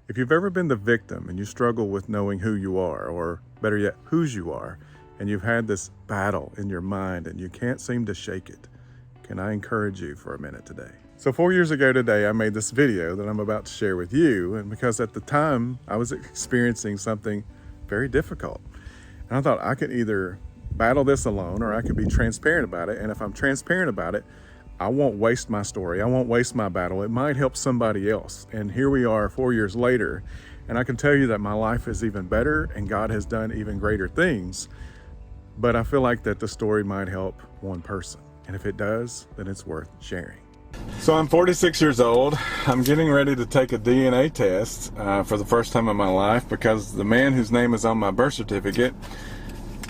If you've ever been the victim and you struggle with knowing who you are, or better yet, whose you are, and you've had this battle in your mind and you can't seem to shake it, can I encourage you for a minute today? So 4 years ago today, I made this video that I'm about to share with you, and because at the time I was experiencing something very difficult. And I thought I could either battle this alone or I could be transparent about it. And if I'm transparent about it, I won't waste my story. I won't waste my battle. It might help somebody else. And here we are 4 years later, and I can tell you that my life is even better and God has done even greater things. But I feel like that the story might help one person. And if it does, then it's worth sharing. So I'm 46 years old. I'm getting ready to take a DNA test for the first time in my life because the man whose name is on my birth certificate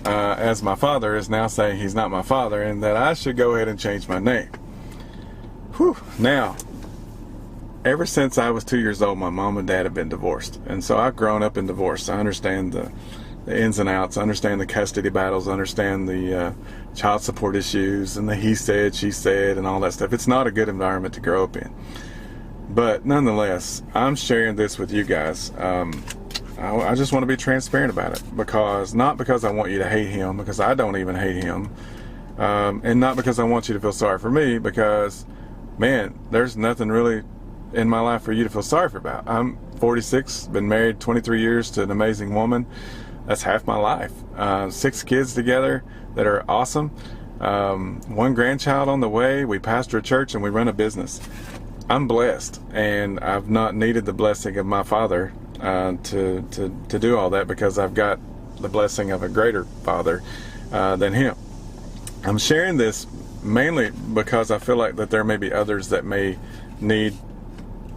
as my father is now saying he's not my father and that I should go ahead and change my name. Whew. Now, ever since I was 2 years old, my mom and dad have been divorced. And so I've grown up in divorce. I understand the ins and outs, I understand the custody battles, I understand the child support issues and the he said, she said, and all that stuff. It's not a good environment to grow up in. But nonetheless, I'm sharing this with you guys. I just want to be transparent about it, not because I want you to hate him, because I don't even hate him, and not because I want you to feel sorry for me, because man, there's nothing really in my life for you to feel sorry for about. I'm 46, been married 23 years to an amazing woman. That's half my life. 6 kids together that are awesome. 1 grandchild on the way. We pastor a church and we run a business. I'm blessed, and I've not needed the blessing of my father to do all that because I've got the blessing of a greater father than him. I'm sharing this mainly because I feel like that there may be others that may need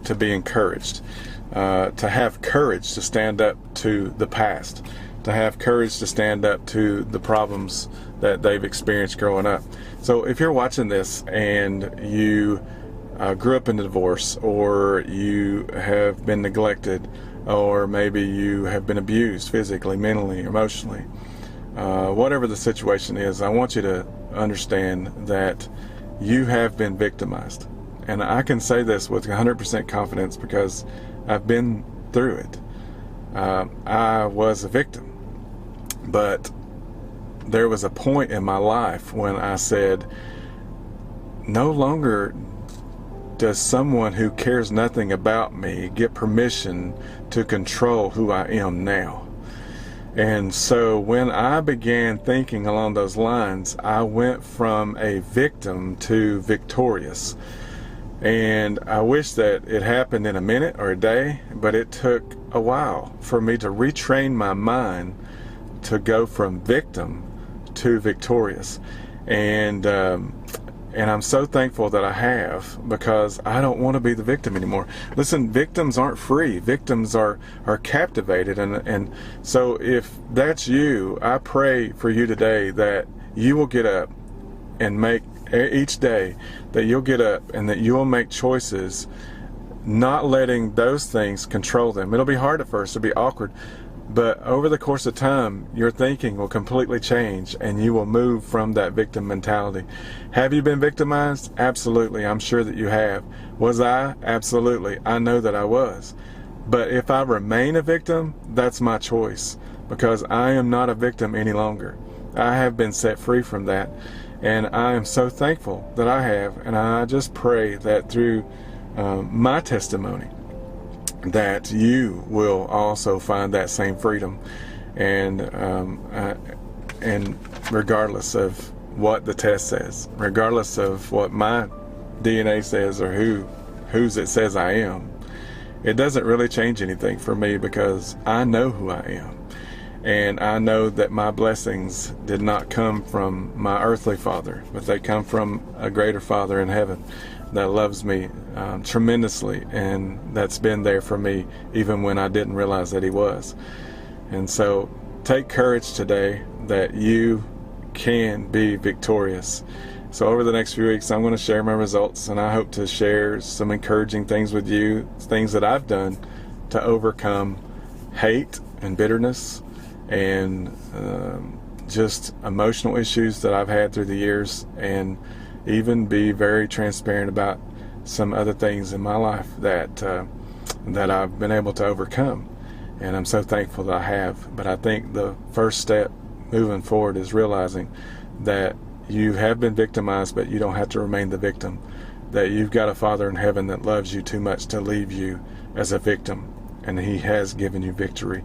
to be encouraged, to have courage to stand up to the past, to have courage to stand up to the problems that they've experienced growing up. So if you're watching this and you grew up in a divorce, or you have been neglected, or maybe you have been abused physically, mentally, emotionally, whatever the situation is, I want you to understand that you have been victimized. And I can say this with 100% confidence because I've been through it. I was a victim. But there was a point in my life when I said, no longer does someone who cares nothing about me get permission to control who I am now. And so when I began thinking along those lines, I went from a victim to victorious. And I wish that it happened in a minute or a day, but it took a while for me to retrain my mind to go from victim to victorious. And I'm so thankful that I have, because I don't want to be the victim anymore. Listen, victims aren't free. Victims are captivated. And so if that's you, I pray for you today that you will get up and make each day, that you'll get up and that you'll make choices, not letting those things control them. It'll be hard at first, it'll be awkward, but over the course of time, your thinking will completely change and you will move from that victim mentality. Have you been victimized? Absolutely. I'm sure that you have. Was I? Absolutely. I know that I was. But if I remain a victim, that's my choice, because I am not a victim any longer. I have been set free from that, and I am so thankful that I have. And I just pray that through my testimony, that you will also find that same freedom, and regardless of what the test says, regardless of what my DNA says or whose it says I am, it doesn't really change anything for me, because I know who I am, and I know that my blessings did not come from my earthly father, but they come from a greater Father in heaven that loves me tremendously, and that's been there for me even when I didn't realize that he was. And so take courage today that you can be victorious. So over the next few weeks, I'm going to share my results, and I hope to share some encouraging things with you, things that I've done to overcome hate and bitterness and just emotional issues that I've had through the years, and even be very transparent about some other things in my life that that I've been able to overcome. And I'm so thankful that I have. But I think the first step moving forward is realizing that you have been victimized, but you don't have to remain the victim. That you've got a Father in heaven that loves you too much to leave you as a victim. And He has given you victory.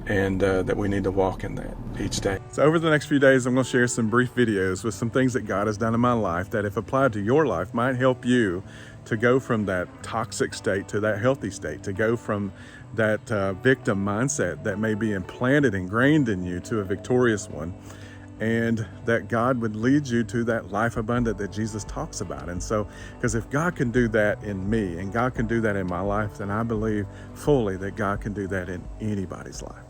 And that we need to walk in that each day. So over the next few days, I'm going to share some brief videos with some things that God has done in my life that, if applied to your life, might help you to go from that toxic state to that healthy state, to go from that victim mindset that may be implanted, ingrained in you, to a victorious one, and that God would lead you to that life abundant that Jesus talks about. And so, because if God can do that in me and God can do that in my life, then I believe fully that God can do that in anybody's life.